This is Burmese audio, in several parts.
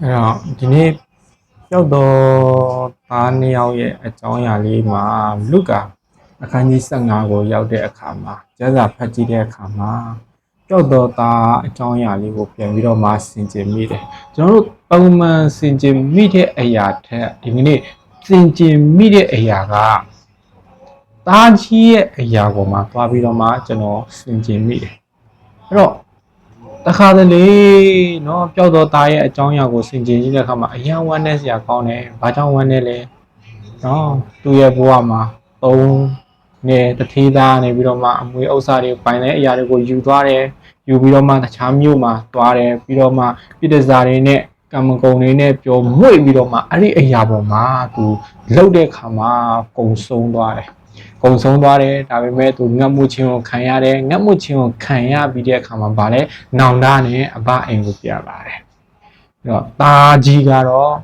အဲ့တော့ဒီနေ့ရောက်တော့သားနှစ်ယောက်ရဲ့အကြောင်းအရာလေးမှာလုကာအခန်းကြီး15ကိုရောက်တဲ့အခါမှာကျမ်းစာဖတ်ကြည့်တဲ့အခါမှာရောက်တော့သားအကြောင်းအရာလေးကိုပြန်ပြီးတော့မှဆင်ခြင်မိတယ်ကျွန်တော်တို့ပုံမှန်ဆင်ခြင်မိတဲ့အရာထက်ဒီနေ့ဆင်ခြင်မိတဲ့အရာကသားကြီးရဲ့အရာပေါ်မှာသွားပြီးတော့မှကျွန်တော်ဆင်ခြင်မိတယ်အဲ့တော့တခါတလေเนาะပျောက်တော့သားရဲ့အကြောင်းအရာကိုဆင်ခြင်ကြည့်တဲ့အခါမှာအယံဝမ်းနဲ့စရာကောင်းတယ်။ဘာကြောင့်ဝမ်းနဲ့လဲ။เนาะသူ့ရဲ့ဘဝမှာသုံးနေတထေးသားနေပြီးတော့မှအမွေဥစ္စာတွေပိုင်တဲ့အရာတွေကိုယူသွားတယ်။ယူပြီးတော့မှတခြားမြို့မှာသွားတယ်ပြီးတော့မှပြည်တစားတွေနဲ့ကံမကုံတွေနဲ့ပျော်မွေ့ပြီးတော့မှအဲ့ဒီအရာပေါ်မှာသူလှုပ်တဲ့အခါမှာကုံဆုံးသွားတယ်။ကုံဆုံးသွားတယ်ဒါပေမဲ့သူငတ်မှုချင်းကိုခံရတယ်ငတ်မှုချင်းကိုခံရပြီးတဲ့အခါမှာဗာလဲနောင်တနဲ့အဘအိမ်ကိုပြန်လာတယ်အဲ့တော့ตาကြီးကတော့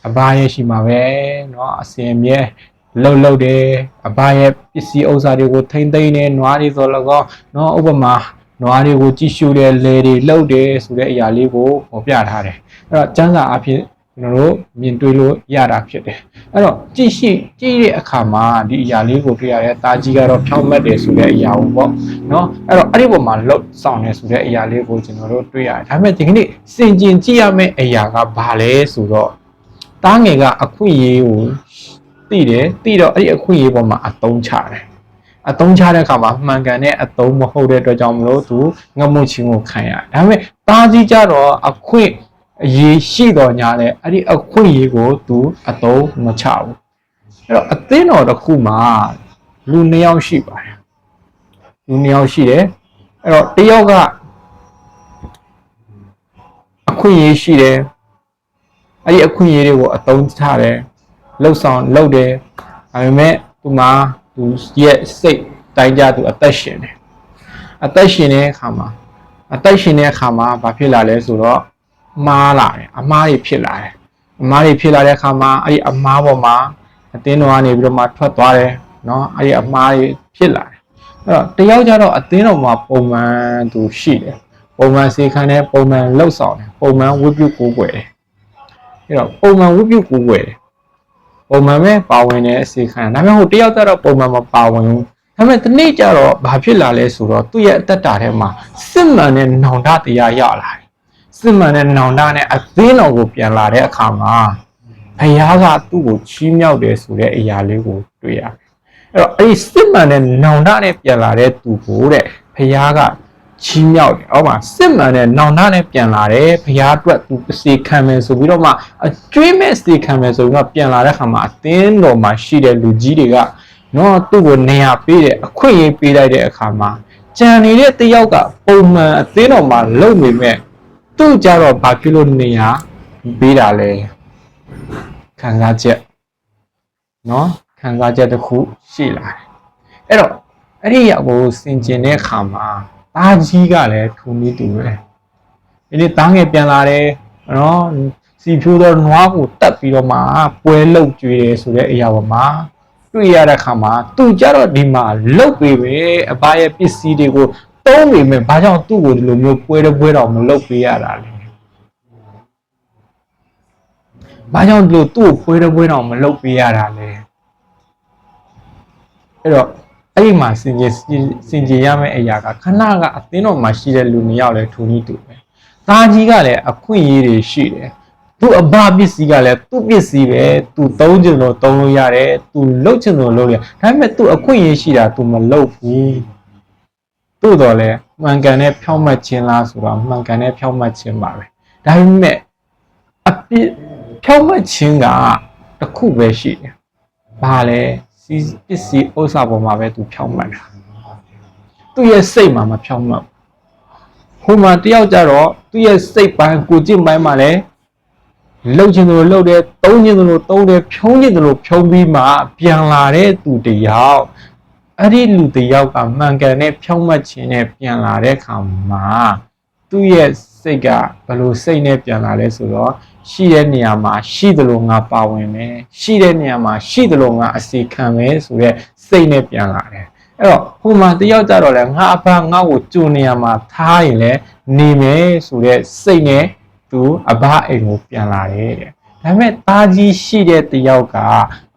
အဘရဲ့ရှိမှာပဲเนาะအစင်မြဲလှုပ်တယ်အဘရဲ့ပစ္စည်းဥစ္စာတွေကိုထိမ့်သိမ်းနေနွားတွေဆိုတော့เนาะဥပမာနွားတွေကိုကြည့်ရှုတဲ့လေတွေလှုပ်တယ်ဆိုတဲ့အရာလေးကိုပေါ်ပြထားတယ်အဲ့တော့ကျမ်းစာအဖြစ်ကျွန်တော်တို့မြင်တွေ့လို့ရတာဖြစ်တယ်အဲ့တော့ကြည့်တဲ့အခါမှာဒီအရာလေးကိုတွေ့ရတယ်တာကြီးကတော့ဖြောင်းမတ်တယ်ဆိုတဲ့အရာကိုပေါ့နော်အဲ့တော့အဲ့ဒီပုံမှာလှုပ်ဆောင်နေဆိုတဲ့အရာလေးကိုကျွန်တော်တို့တွေ့ရတယ်ဒါပေမဲ့ဒီကနေ့စင်ကျင်ကြည့်ရမယ့်အရာကဘာလဲဆိုတော့တားငယ်ကအခွင့်အရေးကိုသိတော့အဲ့ဒီအခွင့်အရေးပေါ်မှာအသုံးချတယ်အသုံးချတဲ့အခါမှာမှန်ကန်တဲ့အသုံးမဟုတ်တဲ့အတွက်ကြောင့်မလို့သူငတ်မှုချင်းကိုခံရတယ်ဒါပေမဲ့တားကြီးကြတော့အခွင့်အရေးရှိတော်ညာလဲအဲ့ဒီအခွင့်အရေးကိုသူအသုံးမချဘူးအဲ့တော့အသင်းတော်တစ်ခုမှာလူ2ယောက်ရှိပါတယ်လူ2ယောက်ရှိတယ်အဲ့တော့တစ်ယောက်ကအခွင့်အရေးရှိတယ်အဲ့ဒီအခွင့်အရေးတွေကိုအသုံးချတယ်လှုပ်တယ်ဒါပေမဲ့သူမှာသူရဲ့စိတ်တိုင်းကြသူအသက်ရှင်တယ်အသက်ရှင်တဲ့အခါမှာဘာဖြစ်လာလဲဆိုတော့မှားလာတယ်အမားတွေဖြစ်လာတယ်တဲ့အခါမှာအဲ့ဒီအမားပေါ်မှာအသင်းတော်ကနေပြီးတော့မှထွက်သွားတယ်เนาะအဲ့ဒီအမားတွေဖြစ်လာတယ်အဲ့တော့တယောက်ကြတော့အသင်းတော်မှာပုံမှန်သူရှိတယ်ပုံမှန်စေခံတယ်ပုံမှန်လှုပ်ဆောင်တယ်ပုံမှန်ဝိပုကိုးကွယ်တယ်အဲ့တော့ပုံမှန်ဝိပုကိုးကွယ်တယ်ပုံမှန်ပဲပါဝင်တယ်စေခံဒါပေမဲ့ဟိုတယောက်ကြတော့ပုံမှန်မပါဝင်ဘူးဒါပေမဲ့ဒီနေ့ကျတော့ဘာဖြစ်လာလဲဆိုတော့သူ့ရဲ့အသက်တာထဲမှာစစ်မှန်တဲ့နောင်တတရားရလာတယ်စစ်မှန်တဲ့နောင်တနဲ့အသင်းတော်ကိုပြန်လာတဲ့အခါမှာဘုရားကသူ့ကိုချီးမြှောက်တယ်ဆိုတဲ့အရာလေးကိုတွေ့ရတယ်အဲ့တော့အဲ့ဒီစစ်မှန်တဲ့နောင်တနဲ့ပြန်လာတဲ့သူကိုတဲ့ဘုရားကချီးမြှောက်တယ်ဟုတ်ပါစစ်မှန်တဲ့နောင်တနဲ့ပြန်လာတယ်ဘုရားအတွက်သူစေခံမယ်ဆိုပြီးတော့မှအကျွေးမဲ့စေခံမယ်ဆိုပြီးတော့ပြန်လာတဲ့အခါမှာအသင်းတော်မှာရှိတဲ့လူကြီးတွေကနော်သူ့ကိုနေရာပေးတယ်အခွင့်အရေးပေးလိုက်တဲ့အခါမှာကြံနေတဲ့တယောက်ကပုံမှန်အသင်းတော်မှာလုပ်နေမဲ့သူ့ကြတော့ဘာဖြစ်လို့နေရာပေးတာလဲခံစားချက်နော်ခံစားချက်တစ်ခုရှိလာတယ်အဲ့တော့အဲ့ဒီရောက်ကိုစင်ကျင်တဲ့အခါမှာတားကြီးကလည်းထုံပြီးတူပဲဒီနေ့တားငယ်ပြန်လာတယ်နော်စီဖြိုးတော့နွားကိုတက်ပြီးတော့မှပွဲလုတ်ကြွေတယ်ဆိုတဲ့အရာပေါ်မှာတွေ့ရတဲ့အခါမှာသူကြတော့ဒီမှာလုတ်ပေးပဲအဘရဲ့ပစ္စည်းတွေကိုသုံးနေမယ်ဘာကြောင့်သူ့ကိုဒီလိုမျိုးပွဲတော်မလုတ်ပေးရတာလဲဘာကြောင့်ဒီလိုသူ့ကိုပွဲတော်မလုတ်ပေးရတာလဲအဲ့တော့အဲ့ဒီမှာစင်ကြယ်ရမယ့်အရာကခဏကအသင်းတော်မှာရှိတဲ့လူ2ယောက်လည်းထုံပြီးတူပဲသားကြီးကလည်းအခွင့်အရေးတွေရှိတယ်သူအဘပစ္စည်းကလည်းသူ့ပစ္စည်းပဲသူသုံးချင်လို့သုံးလို့ရတယ်သူလှုပ်ချင်လို့လှုပ်ရတယ်ဒါပေမဲ့သူအခွင့်အရေးရှိတာသူမလှုပ်ဘူးသို့တော်လည်းမှန်ကန်တဲ့ဖြောင့်မတ်ခြင်းလားဆိုတော့မှန်ကန်တဲ့ဖြောင့်မတ်ခြင်းပါပဲဒါပေမဲ့အပြစ်ဖြောင့်မတ်ခြင်းကတစ်ခုပဲရှိတယ်ဘာလဲပစ္စည်းဥစ္စာပေါ်မှာပဲသူဖြောင့်မတ်တာသူ့ရဲ့စိတ်မှာမဖြောင့်မတ်ဟိုမှာတယောက်ကြတော့သူ့ရဲ့စိတ်ပိုင်းကိုကျင့်ပိုင်းမှာလည်းလှုပ်ချင်တယ်လှုပ်တယ်သုံးချင်တယ်သုံးတယ်ဖြုံးချင်တယ်ဖြုံးပြီးမှပြန်လာတဲ့သူတယောက်အဲ့ဒီလူတယောက်ကမှန်ကန်တဲ့ဖြောင့်မတ်ခြင်းနဲ့ပြန်လာတဲ့အခါမှာသူ့ရဲ့စိတ်ကဘယ်လိုစိတ်နဲ့ပြန်လာလဲဆိုတော့ရှိတဲ့နေရာမှာရှိတယ်လို့ငါပါဝင်မယ်ရှိတဲ့နေရာမှာရှိတယ်လို့ငါအစီခံမယ်ဆိုတဲ့စိတ်နဲ့ပြန်လာတယ်အဲ့တော့ဟိုမှာတယောက်ကြတော့လဲငါအဖငါ့ကိုကြုံနေရာမှာထားရင်လဲနေမယ်ဆိုတဲ့စိတ်နဲ့သူ သူအဘအိမ်ကိုပြန်လာတယ်တဲ့ဒါပေမဲ့တာကြီးရှိတဲ့တယောက်က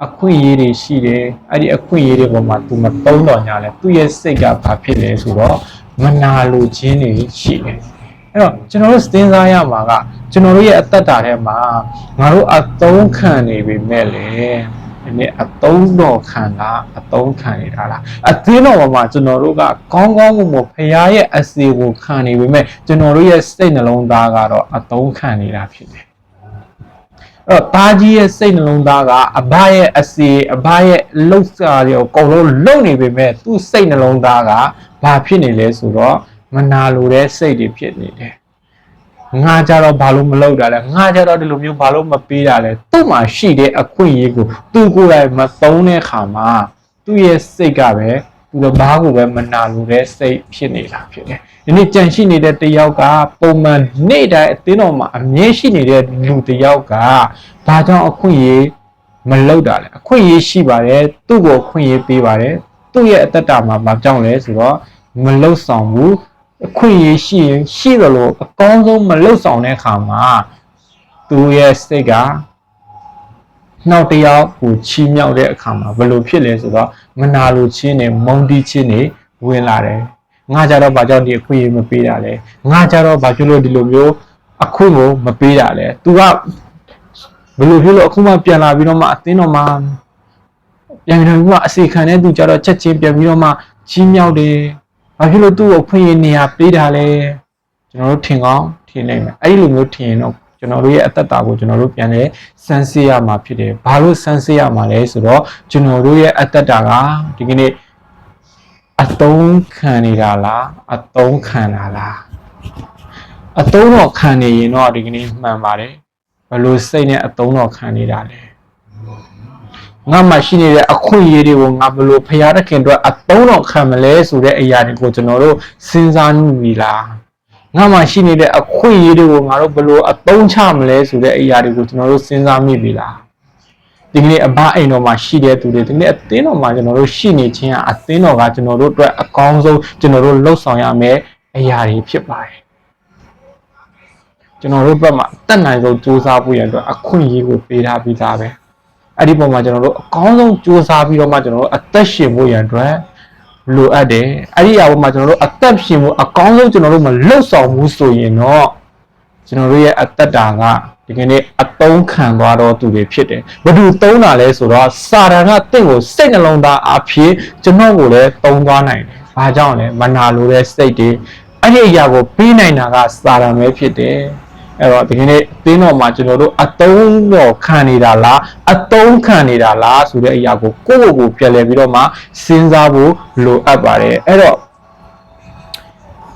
အခွင့်အရေးတွေရှိတယ်အဲ့ဒီအခွင့်အရေးတွေပေါ်မှာသူမသုံးတော့ညာလဲသူ့ရဲ့စိတ်ကဘာဖြစ်လဲဆိုတော့မနာလိုခြင်းတွေရှိတယ်အဲ့တော့ကျွန်တော်တို့စဉ်းစားရမှာကကျွန်တော်တို့ရဲ့အသက်တာထဲမှာငါတို့အသုံးခံနေပေမဲ့လေဒီနေ့အသုံးတော်ခံတာအသုံးခံနေတာလားအသင်းတော်မှာကျွန်တော်တို့ကကောင်းကောင်းမွန်ဖခင်ရဲ့အစီကိုခံနေပေမဲ့ကျွန်တော်တို့ရဲ့စိတ်နှလုံးသားကတော့အသုံးခံနေတာဖြစ်တယ်အဲ့တော့တာကြီးရဲ့စိတ်နှလုံးသားကအဘရဲ့အစီအဘရဲ့လှုပ်ရှားတွေကိုအကုန်လုံးလုံနေပေမဲ့သူ့စိတ်နှလုံးသားကဘာဖြစ်နေလဲဆိုတော့မနာလိုတဲ့စိတ်တွေဖြစ်နေတယ်ငါကြတော့ဘာလို့မလုပ်တာလဲငါကြတော့ဒီလိုမျိုးဘာလို့မပေးတာလဲသူ့မှာရှိတဲ့အခွင့်အရေးကိုသူကိုယ်တိုင်မသုံးတဲ့အခါမှာသူ့ရဲ့စိတ်ကပဲသူ့ဘာကိုပဲမနာလိုတဲ့စိတ်ဖြစ်နေတာဖြစ်တယ်ဒီနေ့ကြံရှိနေတဲ့တယောက်ကပုံမှန်နေ့တိုင်းအသင်းတော်မှာအမြဲရှိနေတဲ့လူတယောက်ကဘာကြောင့်အခွင့်အရေးမလုပ်တာလဲအခွင့်အရေးရှိပါတယ်သူ့ကိုအခွင့်အရေးပေးပါတယ်သူ့ရဲ့အသက်တာမှာဘာကြောင့်လဲဆိုတော့မလှုပ်ဆောင်ဘူးအခွင့်အရေးရှိရင်ရှိတယ်လို့အကောင်းဆုံးမလှုပ်ဆောင်တဲ့အခါမှာသူရဲ့စိတ်ကနောက်တစ်ယောက်ကိုချီးမြှောက်တဲ့အခါမှာဘယ်လိုဖြစ်လဲဆိုတော့မနာလိုခြင်းနဲ့မုန်းတီးခြင်းတွေဝင်လာတယ်ငါကြတော့ဘာကြောင့်ဒီအခွင့်အရေးမပေးတာလဲငါကြတော့ဘာဖြစ်လို့ဒီလိုမျိုးအခွင့်ကိုမပေးတာလဲ तू ကဘယ်လိုဖြစ်လို့အခုမှပြန်လာပြီးတော့မှအသင်းတော်မှာပြန်ပြီးတော့အစီခံတဲ့သူကြတော့ချက်ချင်းပြန်ပြီးတော့မှချီးမြှောက်တယ်ဘာဖြစ်လို့သူ့ကိုဖွင့်ရနေရပေးတာလဲကျွန်တော်တို့ထင်ကောင်းထင်နိုင်မယ်အဲ့ဒီလိုမျိုးထင်ရင်တော့ကျွန်တော်တို့ရဲ့အသက်တာကိုကျွန်တော်တို့ပြန်လဲစမ်းစစ်ရမှာဖြစ်တယ်ဘာလို့စမ်းစစ်ရမှာလဲဆိုတော့ကျွန်တော်တို့ရဲ့အသက်တာကဒီကနေ့အသုံးခံနေတာလားအသုံးခံတာလားအသုံးတော့ခံနေရင်တော့ဒီကနေ့မှန်ပါတယ်ဘယ်လိုစိတ်နဲ့အသုံးတော့ခံနေတာလဲငါမှရှိနေတဲ့အခွင့်အရေးတွေကိုငါဘယ်လိုဖရာသခင်အတွက်အသုံးတော်ခံမလဲဆိုတဲ့အရာတွေကိုကျွန်တော်တို့စဉ်းစားမိပြီလားငါမှရှိနေတဲ့အခွင့်အရေးတွေကိုငါတို့ဘယ်လိုအသုံးချမလဲဆိုတဲ့အရာတွေကိုကျွန်တော်တို့စဉ်းစားမိပြီလားဒီကနေ့အဘအိမ်တော်မှာရှိတဲ့သူတွေဒီကနေ့အသင်းတော်မှာကျွန်တော်တို့ရှိနေခြင်းအသင်းတော်ကကျွန်တော်တို့အတွက်အကောင်းဆုံးကျွန်တော်တို့လှုပ်ဆောင်ရမယ့်အရာတွေဖြစ်ပါတယ်ကျွန်တော်တို့ဘက်မှာတတ်နိုင်ဆုံးစူးစမ်းဖို့ရအတွက်အခွင့်အရေးကိုပေးထားပြီးသားပဲအဲ့ဒီပုံမှာကျွန်တော်တို့အကောင်းဆုံးစူးစမ်းပြီးတော့မှကျွန်တော်တို့အသက်ရှင်ဖို့ရန်အတွက်လိုအပ်တယ်အဲ့ဒီအရာပေါ်မှာကျွန်တော်တို့အသက်ရှင်ဖို့အကောင်းဆုံးကျွန်တော်တို့မလှုပ်ဆောင်မှုဆိုရင်တော့ကျွန်တော်တို့ရဲ့အသက်တာကဒီကနေ့အသုံးခံသွားတော့သူတွေဖြစ်တယ်ဘယ်သူသုံးတာလဲဆိုတော့စာတန်ကတင့်ကိုစိတ်နှလုံးသားအဖြစ်ကျွန်တော်ကိုလည်းသုံးသွားနိုင်တယ်ဘာကြောင့်လဲမနာလိုတဲ့စိတ်တွေအဲ့ဒီအရာကိုပြီးနိုင်တာကစာတန်ပဲဖြစ်တယ်အဲ့တော့ဒီကနေ့အသင်းတော်မှာကျွန်တော်တို့အသုံးတော်ခံနေတာလားအသုံးခံနေတာလားဆိုတဲ့အရာကိုကိုယ့်ကိုယ်ပြန်လည်ပြီးတော့မှစဉ်းစားဖို့လိုအပ်ပါတယ်အဲ့တော့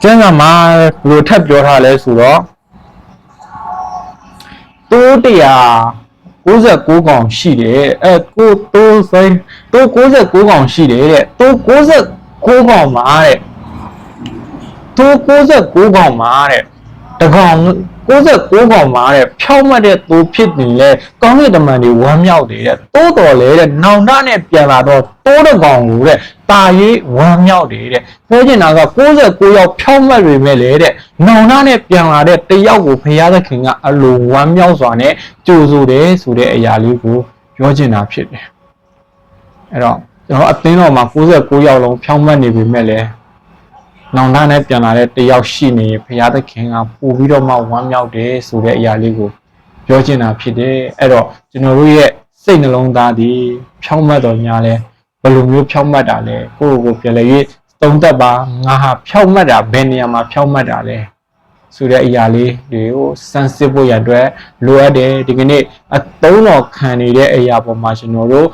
ကျမ်းစာမှာဘယ်လိုထပ်ပြောထားလဲဆိုတော့တိုး196ကောင်ရှိတယ်တိုး99ကောင်ရှိတယ်တဲ့တိုး99ကောင်မှာတဲ့တိုး99ကောင်မှာတဲ့တကောင်99ကောင်မှာတဲ့ဖြောက်မှတ်တဲ့သူဖြစ်နေလဲကောင်းကင်တမန်တွေဝမ်းမြောက်တယ်တဲ့တိုးတော်လေတဲ့နောင်တနဲ့ပြန်လာတော့တိုးတကောင်ကိုတဲ့တာရေးဝမ်းမြောက်တယ်တဲ့ပြောချင်တာက99ယောက်ဖြောက်မှတ်ပေမဲ့လေတဲ့နောင်တနဲ့ပြန်လာတဲ့တယောက်ကိုဘုရားသခင်ကအလိုဝမ်းမြောက်စွာနဲ့ကြိုဆိုတယ်ဆိုတဲ့အရာလေးကိုပြောချင်တာဖြစ်တယ်အဲ့တော့ကျွန်တော်အသင်းတော်မှာ99ယောက်လုံးဖြောက်မှတ်နေပေမဲ့လေနောင်တနဲ့ပြန်လာတဲ့တယောက်ရှိနေဘုရားသခင်ကပို့ပြီးတော့မှဝမ်းမြောက်တယ်ဆိုတဲ့အရာလေးကိုပြောချင်တာဖြစ်တယ်အဲ့တော့ကျွန်တော်တို့ရဲ့စိတ်နှလုံးသားဒီဖြောင့်မတ်တော်များလဲဘယ်လိုမျိုးဖြောင့်မတ်တာလဲကိုယ့်ကိုယ်ပြန်လဲ၍သုံးသပ်ပါငါဟာဖြောင့်မတ်တာဘယ်နေရာမှာဖြောင့်မတ်တာလဲဆိုတဲ့အရာလေးတွေကိုစမ်းစစ်ဖို့ရတဲ့လိုအပ်တယ်ဒီကနေ့အသုံးတော်ခံနေတဲ့အရာပေါ်မှာကျွန်တော်တို့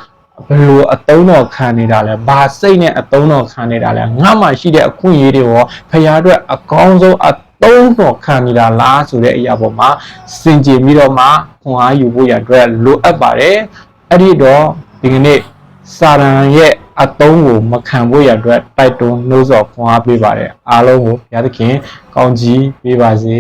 ဘယ်လိုအသုံးတော်ခံနေတာလဲဘာစိတ်နဲ့အသုံးတော်ခံနေတာလဲငါမှရှိတဲ့အခွင့်အရေးတွေရောဖခင်အတွက်အကောင်းဆုံးအသုံးတော်ခံနေတာလားဆိုတဲ့အရာပေါ်မှာစင်ကြယ်ပြီးတော့မှခွန်အားယူဖို့ရတဲ့လိုအပ်ပါတယ်အဲ့ဒီတော့ဒီကနေ့စာရန်ရဲ့အသုံးကိုမခံဖို့ရတဲ့တိုက်တွန်းနှိုးဆော်ခွန်အားပေးပါတယ်အားလုံးကိုဘုရားသခင်ကောင်းချီးပေးပါစေ